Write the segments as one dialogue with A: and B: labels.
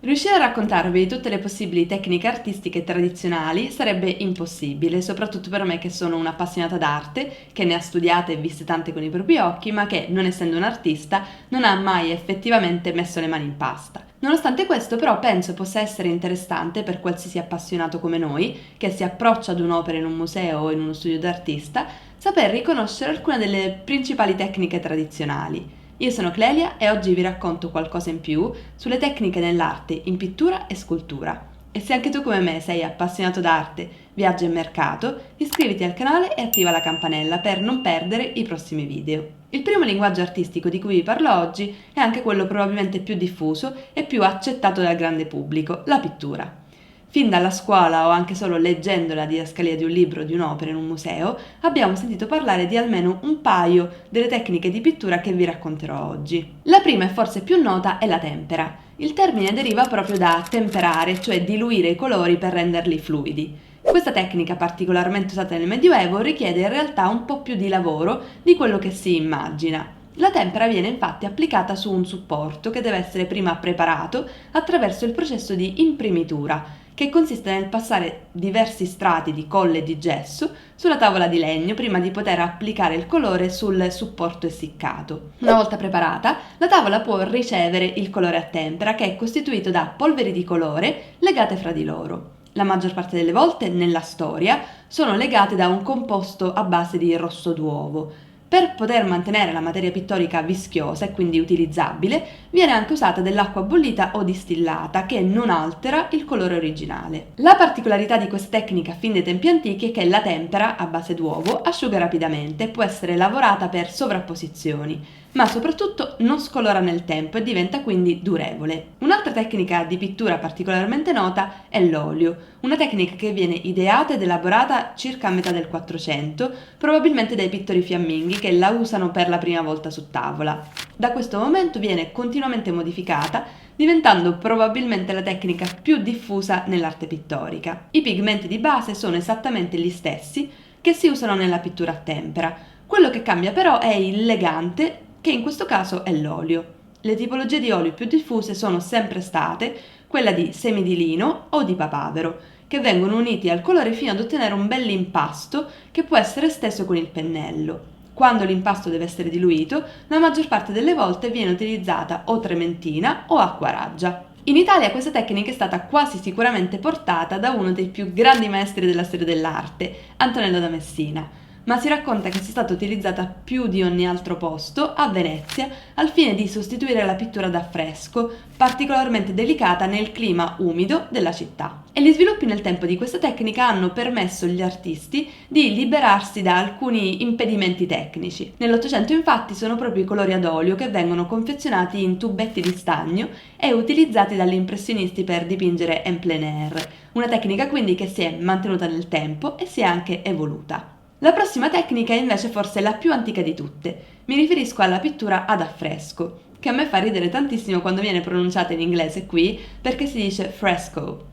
A: Riuscire a raccontarvi tutte le possibili tecniche artistiche tradizionali sarebbe impossibile, soprattutto per me che sono un'appassionata d'arte, che ne ha studiate e viste tante con i propri occhi, ma che, non essendo un artista, non ha mai effettivamente messo le mani in pasta. Nonostante questo, però, penso possa essere interessante per qualsiasi appassionato come noi, che si approccia ad un'opera in un museo o in uno studio d'artista, saper riconoscere alcune delle principali tecniche tradizionali. Io sono Clelia e oggi vi racconto qualcosa in più sulle tecniche nell'arte in pittura e scultura. E se anche tu come me sei appassionato d'arte, viaggio e mercato, iscriviti al canale e attiva la campanella per non perdere i prossimi video. Il primo linguaggio artistico di cui vi parlo oggi è anche quello probabilmente più diffuso e più accettato dal grande pubblico, la pittura. Fin dalla scuola o anche solo leggendo la didascalia di un libro o di un'opera in un museo, abbiamo sentito parlare di almeno un paio delle tecniche di pittura che vi racconterò oggi. La prima e forse più nota è la tempera. Il termine deriva proprio da temperare, cioè diluire i colori per renderli fluidi. Questa tecnica, particolarmente usata nel Medioevo, richiede in realtà un po' più di lavoro di quello che si immagina. La tempera viene infatti applicata su un supporto che deve essere prima preparato attraverso il processo di imprimitura, che consiste nel passare diversi strati di colle e di gesso sulla tavola di legno prima di poter applicare il colore sul supporto essiccato. Una volta preparata, la tavola può ricevere il colore a tempera, che è costituito da polveri di colore legate fra di loro. La maggior parte delle volte, nella storia, sono legate da un composto a base di rosso d'uovo. Per poter mantenere la materia pittorica vischiosa e quindi utilizzabile, viene anche usata dell'acqua bollita o distillata che non altera il colore originale. La particolarità di questa tecnica fin dai tempi antichi è che la tempera, a base d'uovo, asciuga rapidamente e può essere lavorata per sovrapposizioni, ma soprattutto non scolora nel tempo e diventa quindi durevole. Un'altra tecnica di pittura particolarmente nota è l'olio, una tecnica che viene ideata ed elaborata circa a metà del 400, probabilmente dai pittori fiamminghi che la usano per la prima volta su tavola. Da questo momento viene continuamente modificata, diventando probabilmente la tecnica più diffusa nell'arte pittorica. I pigmenti di base sono esattamente gli stessi che si usano nella pittura a tempera. Quello che cambia però è il legante, che in questo caso è l'olio. Le tipologie di olio più diffuse sono sempre state quella di semi di lino o di papavero, che vengono uniti al colore fino ad ottenere un bell'impasto che può essere steso con il pennello. Quando l'impasto deve essere diluito, la maggior parte delle volte viene utilizzata o trementina o acqua raggia. In Italia questa tecnica è stata quasi sicuramente portata da uno dei più grandi maestri della storia dell'arte, Antonello da Messina, ma si racconta che sia stata utilizzata più di ogni altro posto, a Venezia, al fine di sostituire la pittura d'affresco, particolarmente delicata nel clima umido della città. E gli sviluppi nel tempo di questa tecnica hanno permesso agli artisti di liberarsi da alcuni impedimenti tecnici. Nell'Ottocento infatti sono proprio i colori ad olio che vengono confezionati in tubetti di stagno e utilizzati dagli impressionisti per dipingere en plein air, una tecnica quindi che si è mantenuta nel tempo e si è anche evoluta. La prossima tecnica è invece forse la più antica di tutte. Mi riferisco alla pittura ad affresco, che a me fa ridere tantissimo quando viene pronunciata in inglese qui, perché si dice fresco.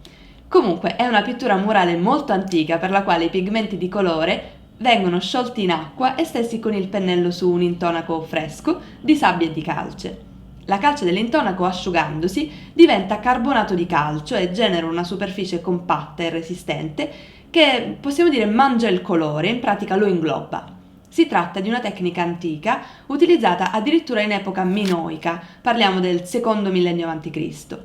A: Comunque è una pittura murale molto antica per la quale i pigmenti di colore vengono sciolti in acqua e stesi con il pennello su un intonaco fresco di sabbia e di calce. La calce dell'intonaco, asciugandosi, diventa carbonato di calcio e genera una superficie compatta e resistente che, possiamo dire, mangia il colore, in pratica lo ingloba. Si tratta di una tecnica antica utilizzata addirittura in epoca minoica, parliamo del secondo millennio a.C.,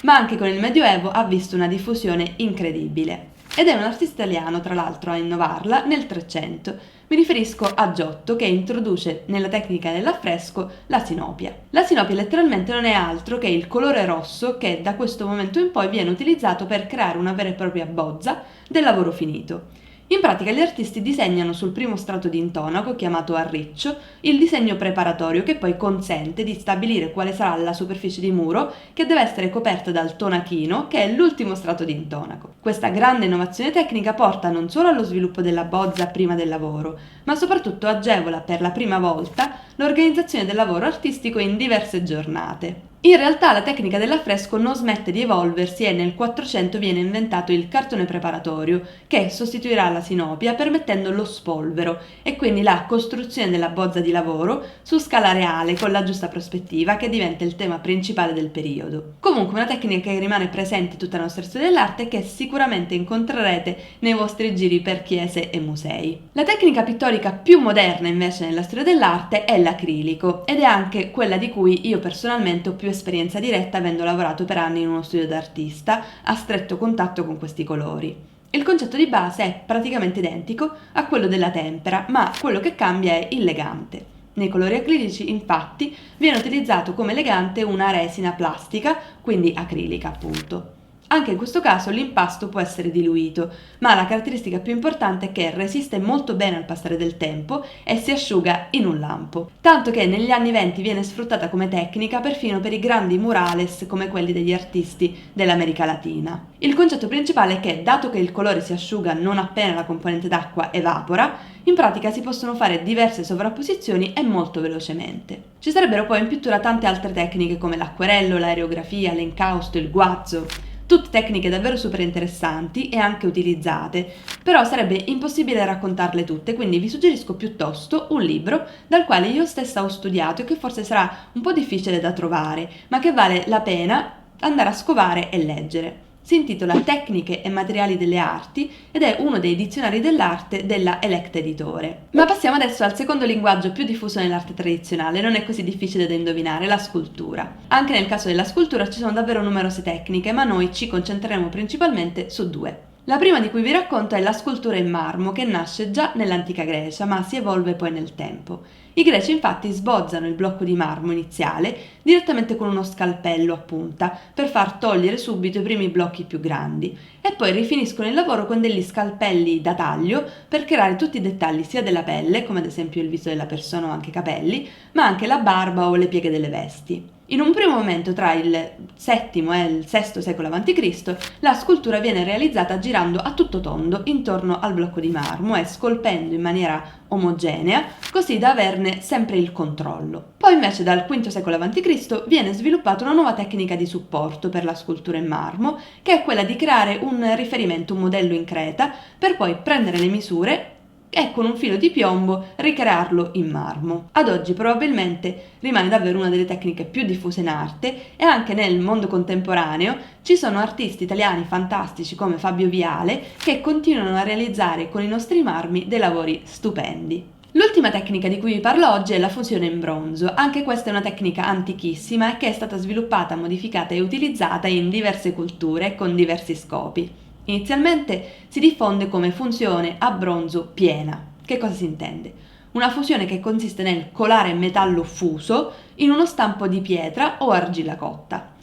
A: ma anche con il Medioevo ha visto una diffusione incredibile. Ed è un artista italiano, tra l'altro, a innovarla nel 300. Mi riferisco a Giotto, che introduce nella tecnica dell'affresco la sinopia. La sinopia letteralmente non è altro che il colore rosso che da questo momento in poi viene utilizzato per creare una vera e propria bozza del lavoro finito. In pratica gli artisti disegnano sul primo strato di intonaco, chiamato arriccio, il disegno preparatorio che poi consente di stabilire quale sarà la superficie di muro che deve essere coperta dal tonachino, che è l'ultimo strato di intonaco. Questa grande innovazione tecnica porta non solo allo sviluppo della bozza prima del lavoro, ma soprattutto agevola per la prima volta l'organizzazione del lavoro artistico in diverse giornate. In realtà la tecnica dell'affresco non smette di evolversi e nel 400 viene inventato il cartone preparatorio, che sostituirà la sinopia permettendo lo spolvero e quindi la costruzione della bozza di lavoro su scala reale con la giusta prospettiva, che diventa il tema principale del periodo. Comunque una tecnica che rimane presente in tutta la nostra storia dell'arte e che sicuramente incontrerete nei vostri giri per chiese e musei. La tecnica pittorica più moderna invece nella storia dell'arte è l'acrilico ed è anche quella di cui io personalmente ho più esperienza diretta, avendo lavorato per anni in uno studio d'artista a stretto contatto con questi colori. Il concetto di base è praticamente identico a quello della tempera, ma quello che cambia è il legante. Nei colori acrilici, infatti, viene utilizzato come legante una resina plastica, quindi acrilica appunto. Anche in questo caso l'impasto può essere diluito, ma la caratteristica più importante è che resiste molto bene al passare del tempo e si asciuga in un lampo, tanto che negli anni 20 viene sfruttata come tecnica perfino per i grandi murales come quelli degli artisti dell'America Latina. Il concetto principale è che, dato che il colore si asciuga non appena la componente d'acqua evapora, in pratica si possono fare diverse sovrapposizioni e molto velocemente. Ci sarebbero poi in pittura tante altre tecniche come l'acquerello, l'aerografia, l'encausto, il guazzo. Tutte tecniche davvero super interessanti e anche utilizzate, però sarebbe impossibile raccontarle tutte, quindi vi suggerisco piuttosto un libro dal quale io stessa ho studiato e che forse sarà un po' difficile da trovare, ma che vale la pena andare a scovare e leggere. Si intitola Tecniche e materiali delle arti ed è uno dei dizionari dell'arte della Elect Editore. Ma passiamo adesso al secondo linguaggio più diffuso nell'arte tradizionale, non è così difficile da indovinare, la scultura. Anche nel caso della scultura ci sono davvero numerose tecniche, ma noi ci concentreremo principalmente su due. La prima di cui vi racconto è la scultura in marmo, che nasce già nell'antica Grecia, ma si evolve poi nel tempo. I greci infatti sbozzano il blocco di marmo iniziale direttamente con uno scalpello a punta per far togliere subito i primi blocchi più grandi e poi rifiniscono il lavoro con degli scalpelli da taglio per creare tutti i dettagli sia della pelle, come ad esempio il viso della persona o anche i capelli, ma anche la barba o le pieghe delle vesti. In un primo momento, tra il VII e il VI secolo a.C., la scultura viene realizzata girando a tutto tondo intorno al blocco di marmo e scolpendo in maniera omogenea, così da averne sempre il controllo. Poi invece dal V secolo a.C. viene sviluppata una nuova tecnica di supporto per la scultura in marmo, che è quella di creare un riferimento, un modello in creta, per poi prendere le misure e con un filo di piombo ricrearlo in marmo. Ad oggi probabilmente rimane davvero una delle tecniche più diffuse in arte e anche nel mondo contemporaneo ci sono artisti italiani fantastici come Fabio Viale che continuano a realizzare con i nostri marmi dei lavori stupendi. L'ultima tecnica di cui vi parlo oggi è la fusione in bronzo. Anche questa è una tecnica antichissima e che è stata sviluppata, modificata e utilizzata in diverse culture con diversi scopi. Inizialmente si diffonde come funzione a bronzo piena. Che cosa si intende? Una fusione che consiste nel colare metallo fuso in uno stampo di pietra o argilla cotta.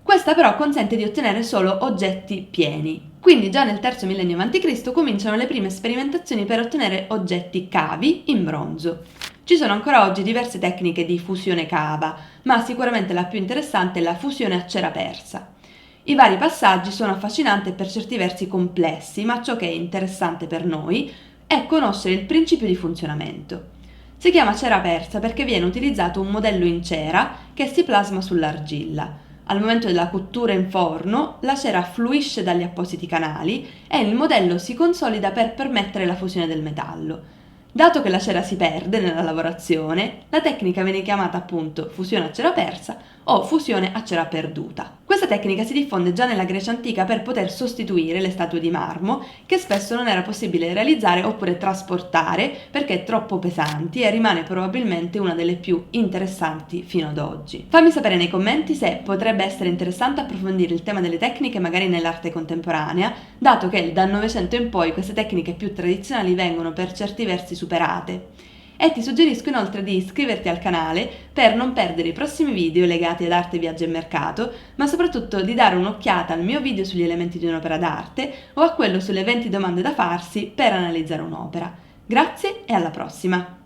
A: Questa però consente di ottenere solo oggetti pieni. Quindi già nel III millennio a.C. cominciano le prime sperimentazioni per ottenere oggetti cavi in bronzo. Ci sono ancora oggi diverse tecniche di fusione cava, ma sicuramente la più interessante è la fusione a cera persa. I vari passaggi sono affascinanti e per certi versi complessi, ma ciò che è interessante per noi è conoscere il principio di funzionamento. Si chiama cera persa perché viene utilizzato un modello in cera che si plasma sull'argilla. Al momento della cottura in forno, la cera fluisce dagli appositi canali e il modello si consolida per permettere la fusione del metallo. Dato che la cera si perde nella lavorazione, la tecnica viene chiamata appunto fusione a cera persa o fusione a cera perduta. Questa tecnica si diffonde già nella Grecia antica per poter sostituire le statue di marmo che spesso non era possibile realizzare oppure trasportare perché troppo pesanti e rimane probabilmente una delle più interessanti fino ad oggi. Fammi sapere nei commenti se potrebbe essere interessante approfondire il tema delle tecniche magari nell'arte contemporanea, dato che dal Novecento in poi queste tecniche più tradizionali vengono per certi versi superate. E ti suggerisco inoltre di iscriverti al canale per non perdere i prossimi video legati ad arte, viaggio e mercato, ma soprattutto di dare un'occhiata al mio video sugli elementi di un'opera d'arte o a quello sulle 20 domande da farsi per analizzare un'opera. Grazie e alla prossima!